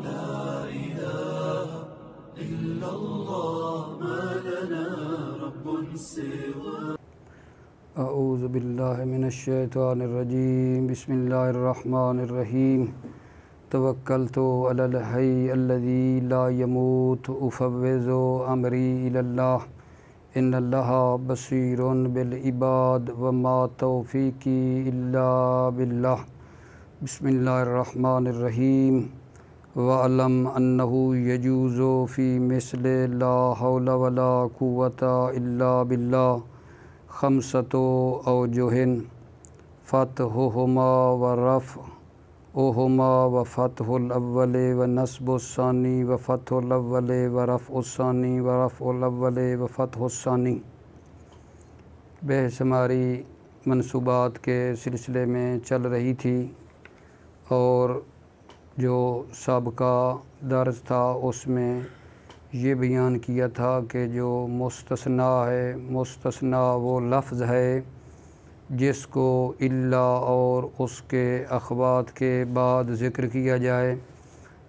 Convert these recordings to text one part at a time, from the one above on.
لا إله إلا الله ما لنا رب سوى. اعوذ باللہ من الشیطان الرجیم. بسم اللہ الرحمن الرحیم. توکلت علی الحی الذی لا یموت افوض امری الی اللہ ان اللہ بصیر بالعباد وما توفیقی الا باللہ. بسم اللہ الرحمن الرحیم. وَعْلَمْ أَنَّهُ يَجُوزُ فِي مِثْلِ لَا حَوْلَ وَلَا قُوَّةَ إِلَّا بِاللَّهِ خَمْسَةُ أَوْجُهٍ فَتْحُهُمَا وَرَفْعُهُمَا وَفَتْحُ الْأَوَّلِ وَنَصْبُ الثَّانِي وَفَتْحُ الْأَوَّلِ وَرَفْعُ الثَّانِي وَرَفْعُ الْأَوَّلِ وَفَتْحُ الثَّانِي. بحث ہماری منصوبات کے سلسلے میں چل رہی تھی اور جو سابقہ درس تھا اس میں یہ بیان کیا تھا کہ جو مستثنیٰ ہے، مستثنیٰ وہ لفظ ہے جس کو الا اور اس کے اخوات کے بعد ذکر کیا جائے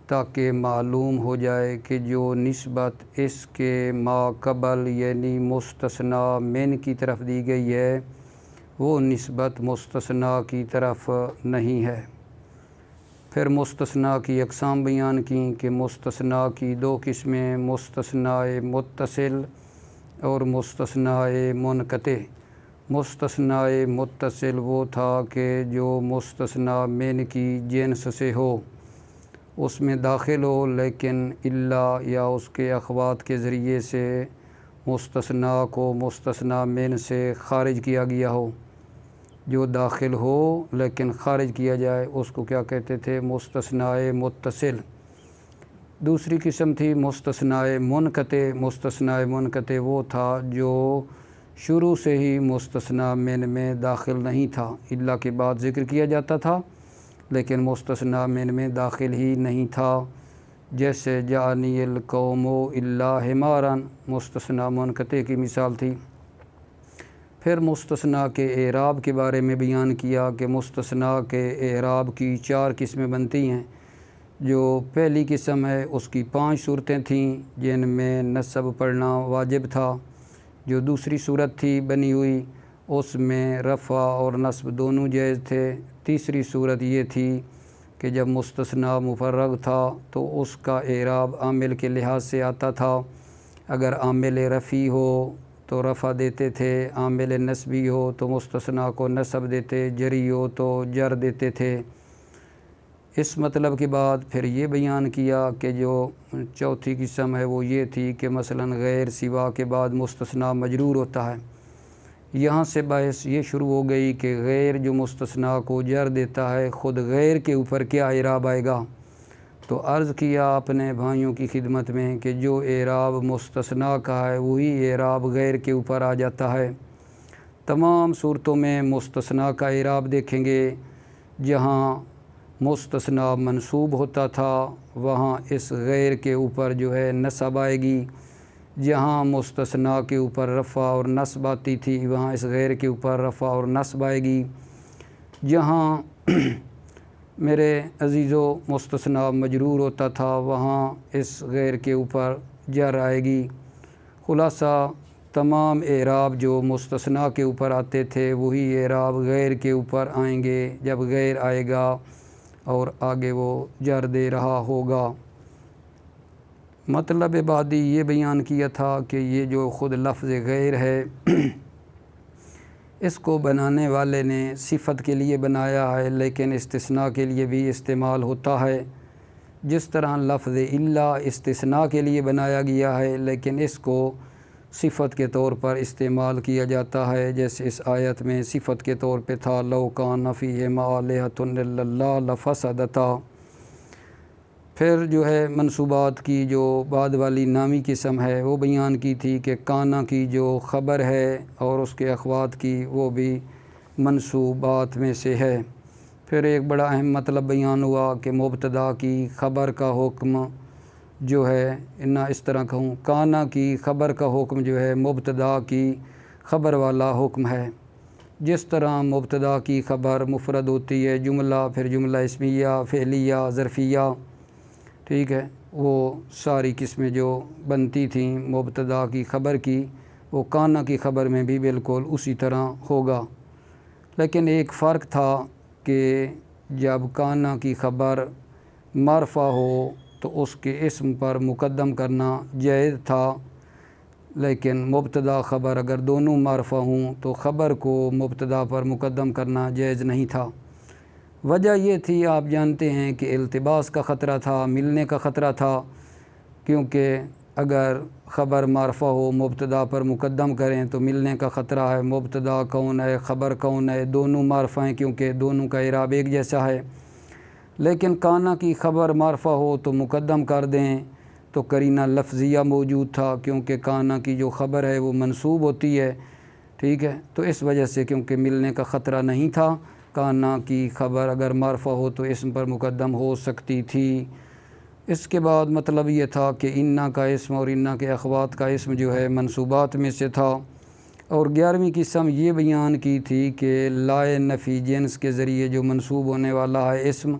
تاکہ معلوم ہو جائے کہ جو نسبت اس کے ما قبل یعنی مستثنیٰ من کی طرف دی گئی ہے وہ نسبت مستثنیٰ کی طرف نہیں ہے. پھر مستثنیٰ کی اقسام بیان کیں کہ مستثنیٰ کی دو قسمیں، مستثنیٰ متصل اور مستثنیٰ منقطع. مستثنیٰ متصل وہ تھا کہ جو مستثنیٰ من کی جنس سے ہو، اس میں داخل ہو لیکن الا یا اس کے اخوات کے ذریعے سے مستثنیٰ کو مستثنیٰ من سے خارج کیا گیا ہو. جو داخل ہو لیکن خارج کیا جائے اس کو کیا کہتے تھے؟ مستثنیٰ متصل. دوسری قسم تھی مستثنیٰ منقطع. مستثنیٰ منقطع وہ تھا جو شروع سے ہی مستثنیٰ من میں داخل نہیں تھا، الا کے بعد ذکر کیا جاتا تھا لیکن مستثنیٰ من میں داخل ہی نہیں تھا. جیسے جعلنی القوم الا حمارا، مستثنیٰ منقطع کی مثال تھی. پھر مستثنیٰ کے اعراب کے بارے میں بیان کیا کہ مستثنیٰ کے اعراب کی 4 قسمیں بنتی ہیں. جو پہلی قسم ہے اس کی 5 صورتیں تھیں جن میں نصب پڑھنا واجب تھا. جو دوسری صورت تھی بنی ہوئی اس میں رفع اور نصب دونوں جائز تھے. تیسری صورت یہ تھی کہ جب مستثنیٰ مفرغ تھا تو اس کا اعراب عامل کے لحاظ سے آتا تھا. اگر عامل رفعی ہو تو رفع دیتے تھے، عامل نصبی ہو تو مستثنیٰ کو نصب دیتے، جری ہو تو جر دیتے تھے. اس مطلب کے بعد پھر یہ بیان کیا کہ جو چوتھی قسم ہے وہ یہ تھی کہ مثلا غیر سوا کے بعد مستثنیٰ مجرور ہوتا ہے. یہاں سے بحث یہ شروع ہو گئی کہ غیر جو مستثنیٰ کو جر دیتا ہے خود غیر کے اوپر کیا اعراب آئے گا. تو عرض کیا اپنے بھائیوں کی خدمت میں کہ جو اعراب مستثنیٰ کا ہے وہی اعراب غیر کے اوپر آ جاتا ہے. تمام صورتوں میں مستثنیٰ کا اعراب دیکھیں گے. جہاں مستثنیٰ منصوب ہوتا تھا وہاں اس غیر کے اوپر جو ہے نصب آئے گی. جہاں مستثنیٰ کے اوپر رفع اور نصب آتی تھی وہاں اس غیر کے اوپر رفع اور نصب آئے گی. جہاں میرے عزیزو مستثنیٰ مجرور ہوتا تھا وہاں اس غیر کے اوپر جر آئے گی. خلاصہ تمام اعراب جو مستثنیٰ کے اوپر آتے تھے وہی اعراب غیر کے اوپر آئیں گے جب غیر آئے گا اور آگے وہ جر دے رہا ہوگا. مطلب بعدی یہ بیان کیا تھا کہ یہ جو خود لفظ غیر ہے اس کو بنانے والے نے صفت کے لیے بنایا ہے لیکن استثناء کے لیے بھی استعمال ہوتا ہے. جس طرح لفظ الا استثناء کے لیے بنایا گیا ہے لیکن اس کو صفت کے طور پر استعمال کیا جاتا ہے. جیسے اس آیت میں صفت کے طور پہ تھا لو کان فیہما آلہۃ الا اللہ لفسدتا. پھر جو ہے منصوبات کی جو بعد والی نامی قسم ہے وہ بیان کی تھی کہ کانا کی جو خبر ہے اور اس کے اخوات کی وہ بھی منصوبات میں سے ہے. پھر ایک بڑا اہم مطلب بیان ہوا کہ مبتدا کی خبر کا حکم جو ہے نہ اس طرح کہوں کانا کی خبر کا حکم جو ہے مبتدا کی خبر والا حکم ہے. جس طرح مبتدا کی خبر مفرد ہوتی ہے جملہ، پھر جملہ اسمیہ، فعلیہ، ظرفیہ، ٹھیک ہے، وہ ساری قسمیں جو بنتی تھیں مبتدا کی خبر کی، وہ کانا کی خبر میں بھی بالکل اسی طرح ہوگا، لیکن ایک فرق تھا کہ جب کانا کی خبر معرفہ ہو تو اس کے اسم پر مقدم کرنا جائز تھا، لیکن مبتدا خبر اگر دونوں معرفہ ہوں تو خبر کو مبتدا پر مقدم کرنا جائز نہیں تھا۔ وجہ یہ تھی، آپ جانتے ہیں کہ التباس کا خطرہ تھا، ملنے کا خطرہ تھا، کیونکہ اگر خبر معرفہ ہو مبتدا پر مقدم کریں تو ملنے کا خطرہ ہے۔ مبتدا کون ہے، خبر کون ہے، دونوں معرفہ ہیں کیونکہ دونوں کا اعراب ایک جیسا ہے، لیکن کانا کی خبر معرفہ ہو تو مقدم کر دیں تو قرینہ لفظیہ موجود تھا، کیونکہ کانا کی جو خبر ہے وہ منصوب ہوتی ہے، ٹھیک ہے، تو اس وجہ سے کیونکہ ملنے کا خطرہ نہیں تھا، کانا کی خبر اگر معرفہ ہو تو اسم پر مقدم ہو سکتی تھی۔ اس کے بعد مطلب یہ تھا کہ انا کا اسم اور انا کے اخوات کا اسم جو ہے منصوبات میں سے تھا، اور 11ویں قسم یہ بیان کی تھی کہ لائے نفی جنس کے ذریعے جو منصوب ہونے والا ہے اسم،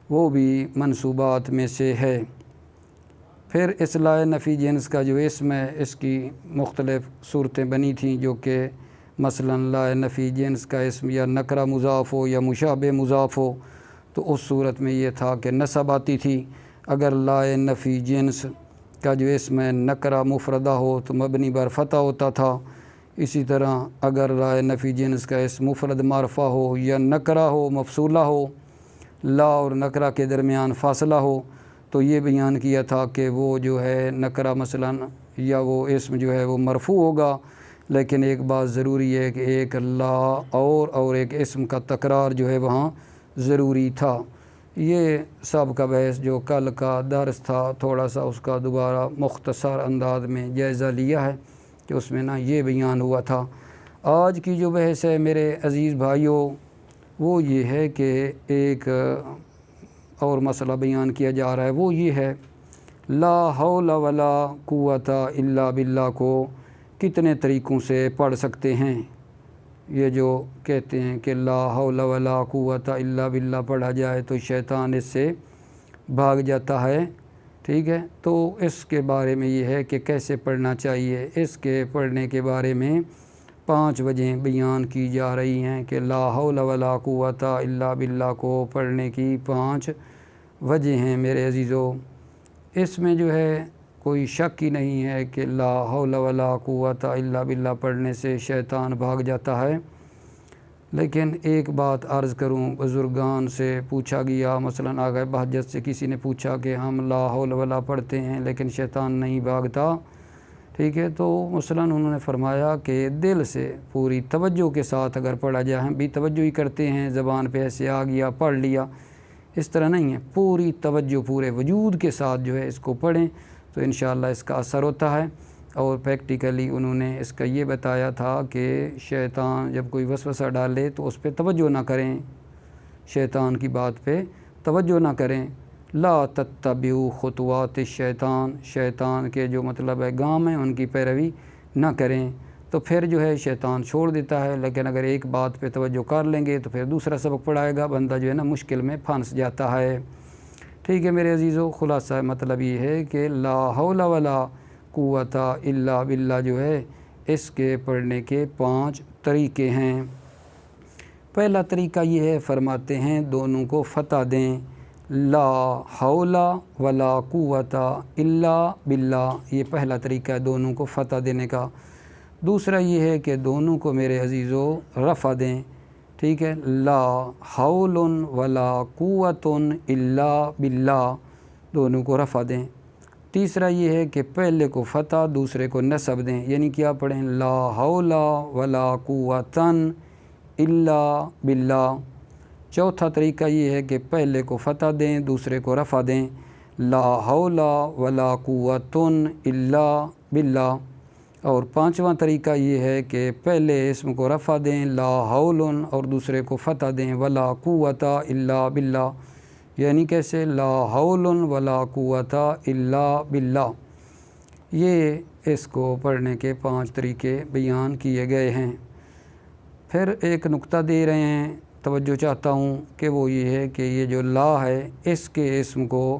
وہ بھی منصوبات میں سے ہے۔ پھر اس لائے نفی جنس کا جو اسم ہے اس کی مختلف صورتیں بنی تھیں، جو کہ مثلا لائے نفی جنس کا اسم یا نکرہ مضاف ہو یا مشابہ مضاف ہو تو اس صورت میں یہ تھا کہ نصب آتی تھی۔ اگر لائے نفی جنس کا جو اسم ہے نکرہ مفردہ ہو تو مبنی بر فتح ہوتا تھا، اسی طرح اگر لائے نفی جنس کا اسم مفرد معرفہ ہو یا نکرہ ہو مفصولہ ہو، لا اور نکرہ کے درمیان فاصلہ ہو، تو یہ بیان کیا تھا کہ وہ جو ہے نکرہ مثلا یا وہ اسم جو ہے وہ مرفوع ہوگا، لیکن ایک بات ضروری ہے کہ ایک لا اور ایک اسم کا تکرار جو ہے وہاں ضروری تھا۔ یہ سب کا بحث جو کل کا درس تھا تھوڑا سا اس کا دوبارہ مختصر انداز میں جائزہ لیا ہے کہ اس میں یہ بیان ہوا تھا۔ آج کی جو بحث ہے میرے عزیز بھائیوں وہ یہ ہے کہ ایک اور مسئلہ بیان کیا جا رہا ہے، وہ یہ ہے لا حول ولا قوت الا باللہ کو کتنے طریقوں سے پڑھ سکتے ہیں۔ یہ جو کہتے ہیں کہ لا حول ولا قوت الا باللہ پڑھا جائے تو شیطان اس سے بھاگ جاتا ہے، ٹھیک ہے، تو اس کے بارے میں یہ ہے کہ کیسے پڑھنا چاہیے۔ اس کے پڑھنے کے بارے میں 5 وجہیں بیان کی جا رہی ہیں کہ لا حول ولا قوت الا باللہ کو پڑھنے کی 5 وجہ ہیں میرے عزیزو۔ اس میں جو ہے کوئی شک ہی نہیں ہے کہ لا حول ولا قوت الا باللہ پڑھنے سے شیطان بھاگ جاتا ہے، لیکن ایک بات عرض کروں، بزرگان سے پوچھا گیا، مثلا آغا بہجت سے کسی نے پوچھا کہ ہم لا حول ولا پڑھتے ہیں لیکن شیطان نہیں بھاگتا، ٹھیک ہے، تو مثلا انہوں نے فرمایا کہ دل سے پوری توجہ کے ساتھ اگر پڑھا جائے، ہم بھی توجہ ہی کرتے ہیں، زبان پہ ایسے آ گیا پڑھ لیا، اس طرح نہیں ہے، پوری توجہ پورے وجود کے ساتھ جو ہے اس کو پڑھیں تو انشاءاللہ اس کا اثر ہوتا ہے۔ اور پریکٹیکلی انہوں نے اس کا یہ بتایا تھا کہ شیطان جب کوئی وسوسہ ڈالے تو اس پہ توجہ نہ کریں، شیطان کی بات پہ توجہ نہ کریں، لا تتبعوا خطوات الشیطان، شیطان کے جو مطلب ہے گام ہیں ان کی پیروی نہ کریں، تو پھر جو ہے شیطان چھوڑ دیتا ہے، لیکن اگر ایک بات پہ توجہ کر لیں گے تو پھر دوسرا سبق پڑھائے گا، بندہ جو ہے نا مشکل میں پھنس جاتا ہے۔ ٹھیک ہے میرے عزیزو، خلاصہ مطلب یہ ہے کہ لا حول ولا قوت الا باللہ جو ہے اس کے پڑھنے کے 5 طریقے ہیں۔ پہلا طریقہ یہ ہے، فرماتے ہیں دونوں کو فتح دیں، لا حول ولا قوت الا باللہ، یہ پہلا طریقہ ہے دونوں کو فتح دینے کا۔ دوسرا یہ ہے کہ دونوں کو میرے عزیزو رفع دیں، ٹھیک ہے، لا حول ولا قوت الا باللہ، دونوں کو رفع دیں۔ تیسرا یہ ہے کہ پہلے کو فتح دوسرے کو نصب دیں، یعنی کیا پڑھیں، لا حول ولا قوت الا باللہ۔ چوتھا طریقہ یہ ہے کہ پہلے کو فتح دیں دوسرے کو رفع دیں، لا حول ولا قوت الا باللہ۔ اور پانچواں طریقہ یہ ہے کہ پہلے اسم کو رفع دیں لا حول اور دوسرے کو فتح دیں ولا قوت الا باللہ، یعنی کیسے، لا حول ولا قوت الا باللہ۔ یہ اس کو پڑھنے کے 5 طریقے بیان کیے گئے ہیں۔ پھر ایک نقطہ دے رہے ہیں، توجہ چاہتا ہوں کہ وہ یہ ہے کہ یہ جو لا ہے اس کے اسم کو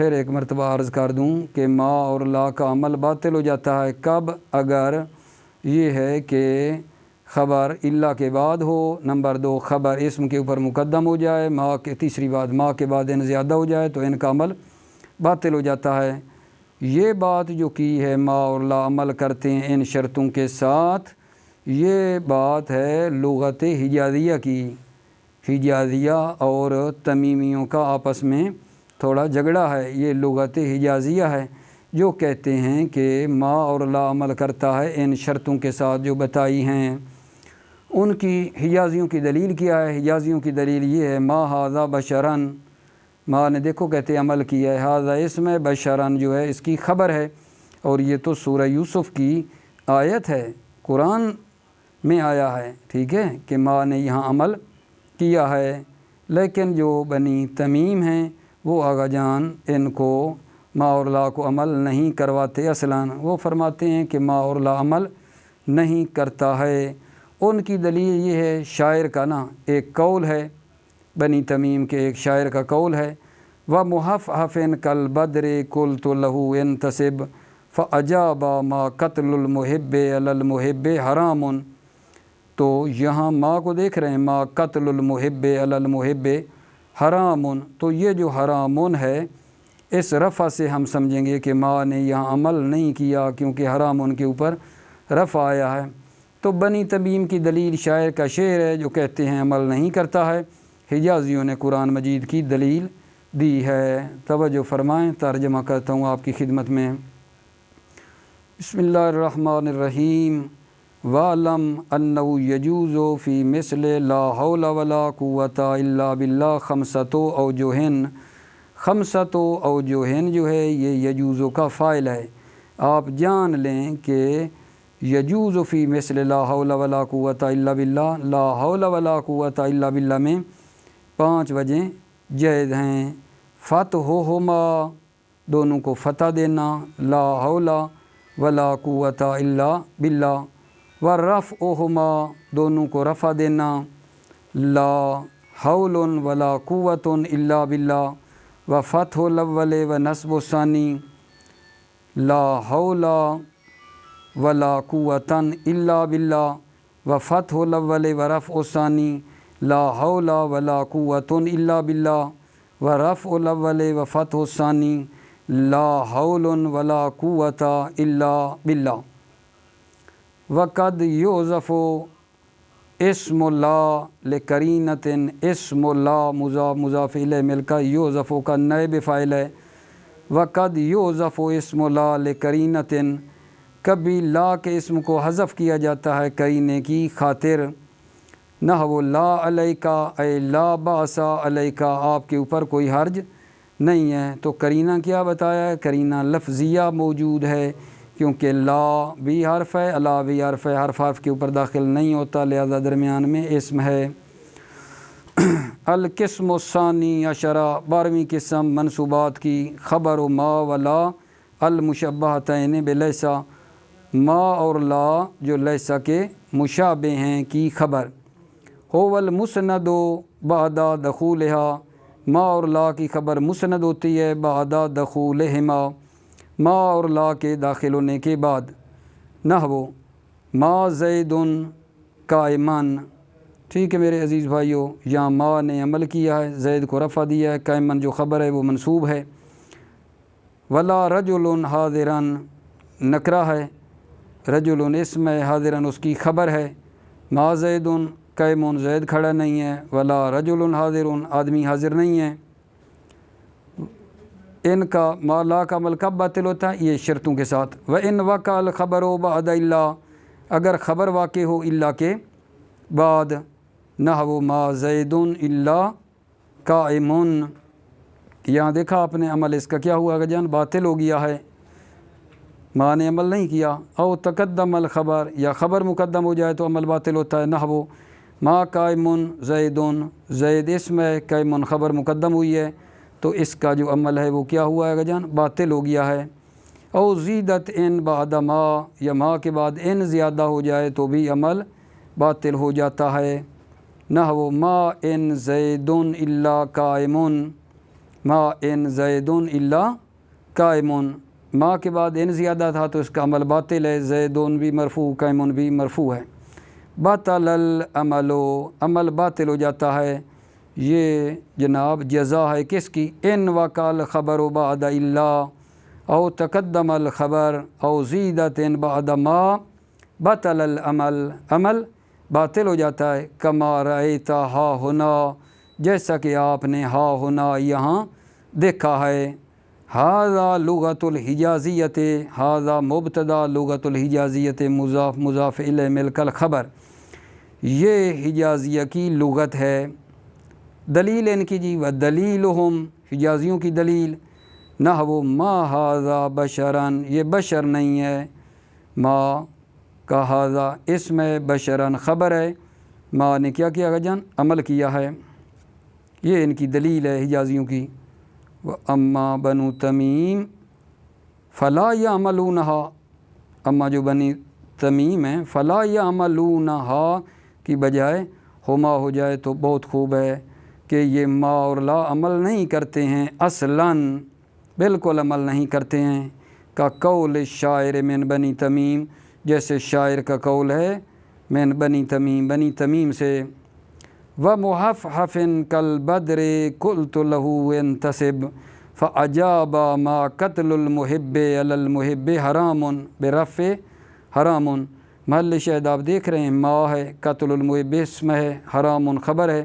پھر ایک مرتبہ عرض کر دوں کہ ما اور لا کا عمل باطل ہو جاتا ہے کب؟ اگر یہ ہے کہ خبر الا کے بعد ہو، نمبر 2 خبر اسم کے اوپر مقدم ہو جائے، ما کے تیسری بات ما کے بعد ان زیادہ ہو جائے تو ان کا عمل باطل ہو جاتا ہے۔ یہ بات جو کی ہے ما اور لا عمل کرتے ہیں ان شرطوں کے ساتھ، یہ بات ہے لغت حجازیہ کی۔ حجازیہ اور تمیمیوں کا آپس میں تھوڑا جھگڑا ہے، یہ لغت حجازیہ ہے جو کہتے ہیں کہ ما اور لا عمل کرتا ہے ان شرطوں کے ساتھ جو بتائی ہیں۔ ان کی حجازیوں کی دلیل کیا ہے؟ حجازیوں کی دلیل یہ ہے ما ھذا بشرن، ما نے دیکھو کہتے عمل کیا ہے، ھذا اسم ہے، بشرن جو ہے اس کی خبر ہے، اور یہ تو سورہ یوسف کی آیت ہے، قرآن میں آیا ہے، ٹھیک ہے، کہ ما نے یہاں عمل کیا ہے۔ لیکن جو بنی تمیم ہیں وہ آغا جان ان کو ما اور لا کو عمل نہیں کرواتے، اصلاً وہ فرماتے ہیں کہ ما اور لا عمل نہیں کرتا ہے۔ ان کی دلیل یہ ہے شاعر کا نا ایک قول ہے، بنی تمیم کے ایک شاعر کا قول ہے، وَمُحَفْحَفٍ كَالْبَدْرِ قُلْتُ لَهُ انْتَسِبْ فَأَجَابَ مَا قَتْلُ الْمُحِبِّ عَلَى الْمُحِبِّ حَرَامٌ۔ تو یہاں ما کو دیکھ رہے ہیں، ما قتل المحب علی المحب حرام، تو یہ جو حرام ہے اس رفع سے ہم سمجھیں گے کہ ما نے یہاں عمل نہیں کیا کیونکہ حرام ان کے اوپر رفع آیا ہے۔ تو بنی تمیم کی دلیل شاعر کا شعر ہے جو کہتے ہیں عمل نہیں کرتا ہے، حجازیوں نے قرآن مجید کی دلیل دی ہے۔ توجہ فرمائیں، ترجمہ کرتا ہوں آپ کی خدمت میں۔ بسم اللہ الرحمن الرحیم۔ وَعْلَمْ أَنَّهُ يَجُوزُ فِي مِثْلِ لَا حَوْلَ وَلَا قُوَّةَ إِلَّا بِاللَّهِ خَمْسَةُ أَوْجُهٍ۔ خمسۃ اوجہن جو ہے یہ یجوز کا فاعل ہے۔ آپ جان لیں کہ یجوز فی مثل لا حول ولا قوۃ الا باللہ، لا حول ولا قوۃ الا باللہ میں 5 وجہیں جائز ہیں۔ فتحہما دونوں کو فتح دینا، لا حول ولا قوۃ الا باللہ، ورفعہما دونوں کو رفع دینا، لا حول ولا قوۃ الا باللہ، وفتح الاول ونصب الثانی، لا حول ولا قوۃ الا باللہ، وفتح الاول ورفع الثانی، لا حول ولا قوۃ الا باللہ، ورفع الاول وفتح الثانی، لا حول ولا قوۃ الا باللہ۔ وقد یحذف اسم لا لقرینۃ، اسم لا مضاف الیہ مل کر یحذف کا نائب فاعل ہے۔ وقد یحذف اسم لا لقرینۃ، کبھی لا کے اسم کو حذف کیا جاتا ہے قرینے کی خاطر، نحو لا علیک اے لا باس علیک، آپ کے اوپر کوئی حرج نہیں ہے۔ تو قرینہ کیا بتایا ہے؟ قرینہ لفظیہ موجود ہے، کیونکہ لا بھی حرف ہے، الا بھی حرف ہے، حرف کے اوپر داخل نہیں ہوتا، لہذا درمیان میں اسم ہے۔ القسم الثانی عشرہ، 12ویں قسم منصوبات کی، خبر ما و لا المشبہتین بلیسا، ما اور لا جو لیسا کے مشابہ ہیں کی خبر۔ هو المسند بعد دخولہا، ما اور لا کی خبر مسند ہوتی ہے بعد دخولہما، ما اور لا کے داخل ہونے کے بعد، نحو ما زید قائمن، ٹھیک ہے میرے عزیز بھائیو، یہاں ما نے عمل کیا ہے، زید کو رفع دیا ہے، قائمن جو خبر ہے وہ منصوب ہے۔ ولا رجل حاضرن نکرہ ہے، رجل اسم ہے، حاضرن اس کی خبر ہے، ما زید قائمن زید کھڑا نہیں ہے، ولا رجل حاضرن آدمی حاضر نہیں ہے۔ ان کا ما لا کا عمل کب باطل ہوتا ہے؟ یہ شرطوں کے ساتھ۔ وَإِنْ وَقَعَ الْخَبَرُ بَعْدَ إِلَّا، اگر خبر واقع ہو الا کے بعد، نحو ما زید الا قائم، یہاں دیکھا آپ نے عمل اس کا کیا ہوا گا جان؟ باطل ہو گیا ہے، ما نے عمل نہیں کیا۔ او تقدم الخبر، یا خبر مقدم ہو جائے تو عمل باطل ہوتا ہے، نحو ما قائم زید، زید اسم ہے، قائم خبر مقدم ہوئی ہے، تو اس کا جو عمل ہے وہ کیا ہوا ہے جان؟ باطل ہو گیا ہے۔ او زیدت ان بعد ما، یا ما کے بعد ان زیادہ ہو جائے تو بھی عمل باطل ہو جاتا ہے، نحو ما ان زید الا قائم، ما ان زیدن الا قائمن، ما کے بعد ان زیادہ تھا تو اس کا عمل باطل ہے، زیدن بھی مرفوع قائمن بھی مرفوع ہے۔ باطل العمل، عمل باطل ہو جاتا ہے، یہ جناب جزا ہے کس کی؟ ان وقع الخبر بعد الا او تقدم الخبر او زیدت بعد ما باطل العمل، عمل باطل ہو جاتا ہے۔ کما رأیت ہا ہنا، جیسا کہ آپ نے ہا ہنا یہاں دیکھا ہے۔ ھذا لغت الحجازیت، ھذا مبتدا لغت الحجازیت مضاف مضاف الیہ مل کر خبر، یہ حجازیہ کی لغت ہے۔ دلیل ان کی جی ودلیلہم، حجازیوں کی دلیل، نحو ما ھذا بشرن، یہ بشر نہیں ہے، ما کا ھذا اسم ہے، بشرن خبر ہے، ما نے کیا کیا جان؟ عمل کیا ہے، یہ ان کی دلیل ہے حجازیوں کی۔ اما بنو تمیم فلا یعملونہا، اما جو بنی تمیم ہیں فلا یعملونہا کی بجائے ہما ہو جائے تو بہت خوب ہے کہ یہ ما اور لا عمل نہیں کرتے ہیں، اصلاً بالکل عمل نہیں کرتے ہیں۔ کا قول شاعر من بنی تمیم، جیسے شاعر کا قول ہے من بنی تمیم، بنی تمیم سے۔ ومحفحف کالبدر قلت له انتصب فاجاب ما قتل المحب علی المحب حرام برفع حرام، محل شاہد آپ دیکھ رہے ہیں، ما ہے، قتل المحب اسم ہے، حرام خبر ہے،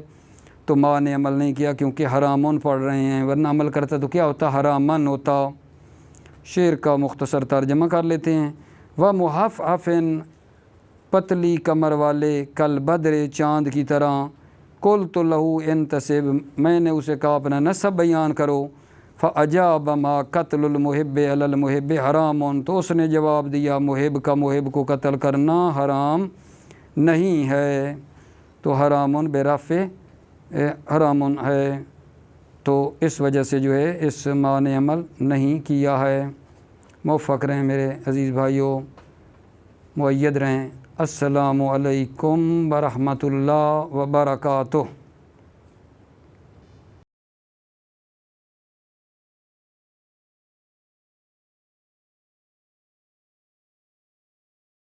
تو ما نے عمل نہیں کیا کیونکہ حرامن پڑھ رہے ہیں، ورنہ عمل کرتا تو کیا ہوتا؟ حرامن ہوتا۔ شعر کا مختصر ترجمہ کر لیتے ہیں۔ ومحفحف پتلی کمر والے، کل بدر چاند کی طرح، قلت له انتصب میں نے اسے کہا اپنا نسب بیان کرو، فاجاب ما قتل المحب علی المحب حرام، تو اس نے جواب دیا محب کا محب کو قتل کرنا حرام نہیں ہے، تو حرام برفع حرام ہے، تو اس وجہ سے جو ہے اس ما نے عمل نہیں کیا ہے۔ موفق رہیں میرے عزیز بھائیوں، مؤید رہیں۔ السلام علیکم ورحمۃ اللہ وبرکاتہ۔